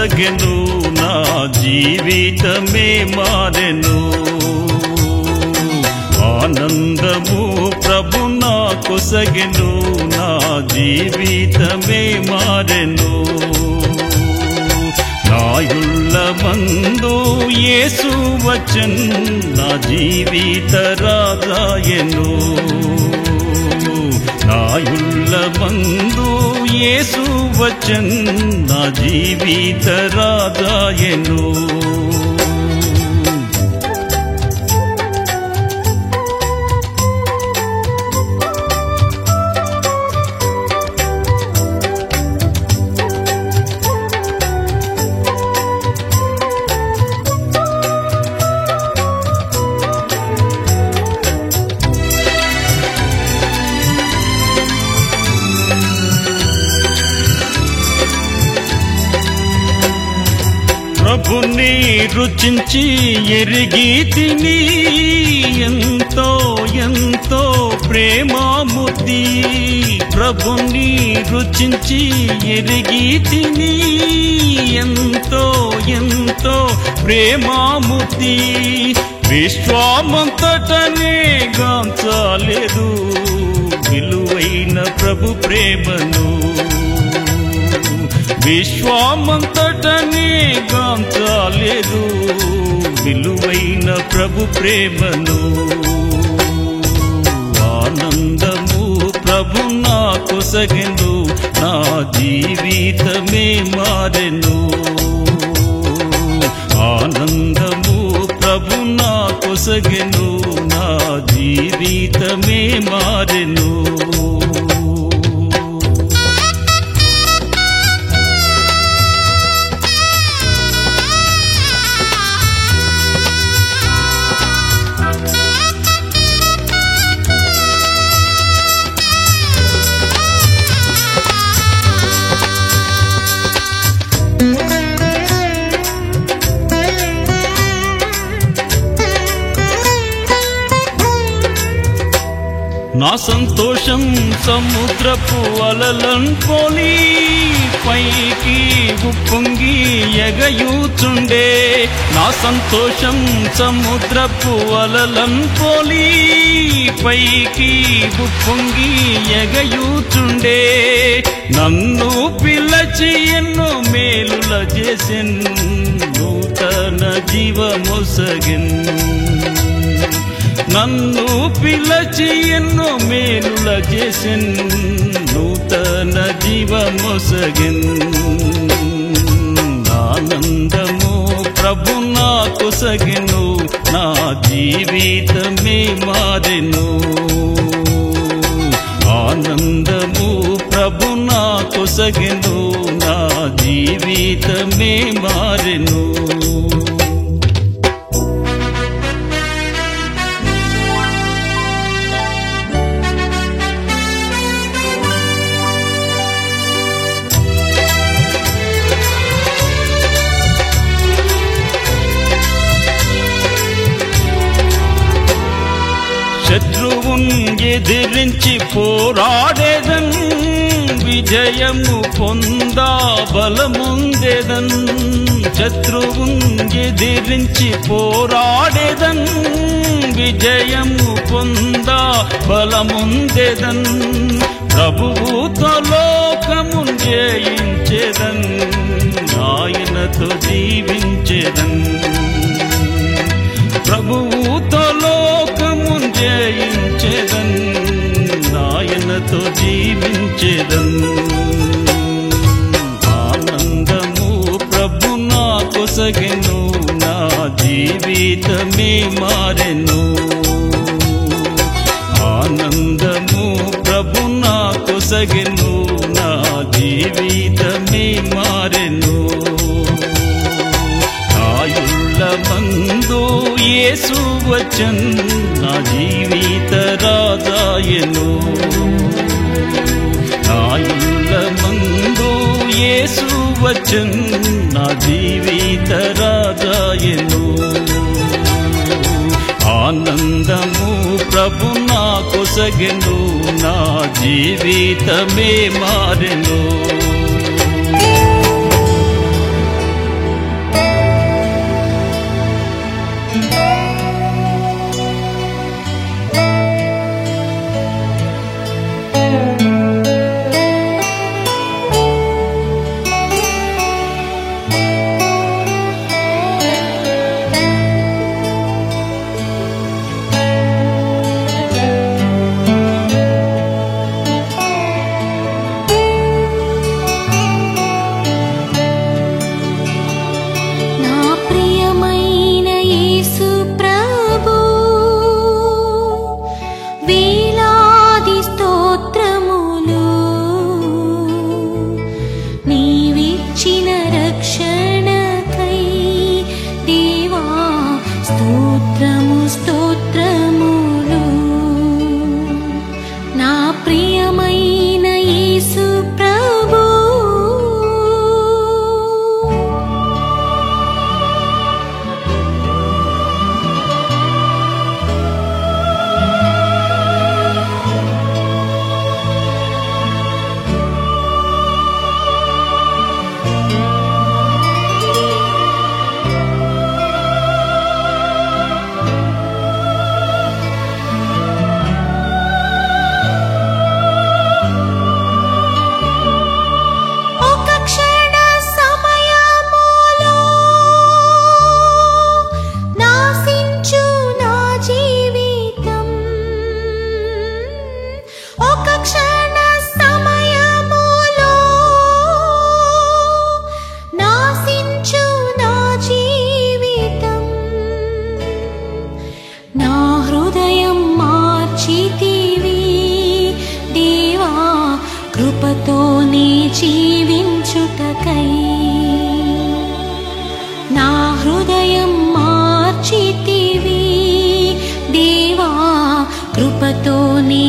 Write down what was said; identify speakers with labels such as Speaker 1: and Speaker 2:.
Speaker 1: కొసగెను నా జీవితమే మారెను ఆనందము ప్రభు నా కొసగెను నా జీవితమే మారెను నాయుల్లమందు యేసు వచ్చెన్ నా జీవిత రాజాయెను నాయుల్లమందు యేసు వచ్చెన్ నా జీవిత రాజాయెను ప్రభుని రుచించి ఎరిగి తిని ఎంతో ఎంతో ప్రేమామూర్తి ప్రభుని రుచించి ఎరిగి తిని ఎంతో ఎంతో ప్రేమామూర్తి విశ్వమంతటనే గాంచలేదు విలువైన ప్రభు ప్రేమను విశ్వమంతటనే గాంచలేదు విలువైన ప్రభు ప్రేమను ఆనందము ప్రభు నా కొసగెను నా జీవితమే మారెను ఆనందము ప్రభు నా కొసగెను నా జీవితమే మారెను నా సంతోషం సముద్రపు అలలను పోలి పైకి ఉప్పొంగి ఎగయూచుండే నా సంతోషం సముద్రపు అలలను పోలి పైకి ఉప్పొంగి ఎగయూచుండే నన్ను పిలచి ఎన్నో మేలుల చేసెన్ నూతన జీవమొసగెన్ నన్ను పిలచి ఎన్నో మేలుల చేసెన్ నూతన జీవమొసగెన్ ఆనందము ప్రభు నా కొసగెను నా జీవితమే మారెను ఆనందము ప్రభు నా కొసగెను నా జీవితమే మారెను శత్రువున్ ఎదిరించి పోరాడేదన్ విజయము పొందా బలముందేదన్ శత్రువున్ ఎదిరించి పోరాడేదన్ విజయము పొందా బలముందేదన్ ప్రభువుతో లోకమున్ జయించేదన్ ఆయనతో జీవించేదన్ ప్రభువుతో లోకమున్ జయించేదన్ ఆయనతో జీవించేదన్ ఆనందము ప్రభు నా కొసగెను నా జీవితమే మారెను ఆనందము ప్రభు నా కొసగెను నా జీవితమే మారెను నాయుల్లమందు యేసు వచ్చెన్ నా జీవిత రాజాయెను నాయుల్లమందు యేసు వచ్చెన్ నా జీవిత రాజాయెను ఆనందము ప్రభు నా కొసగెను నా జీవితమే మారెను
Speaker 2: నా హృదయం మార్చితివి దేవా కృపతోనే జీవించుటకై. నా హృదయం మార్చితివి దేవా కృపతోనే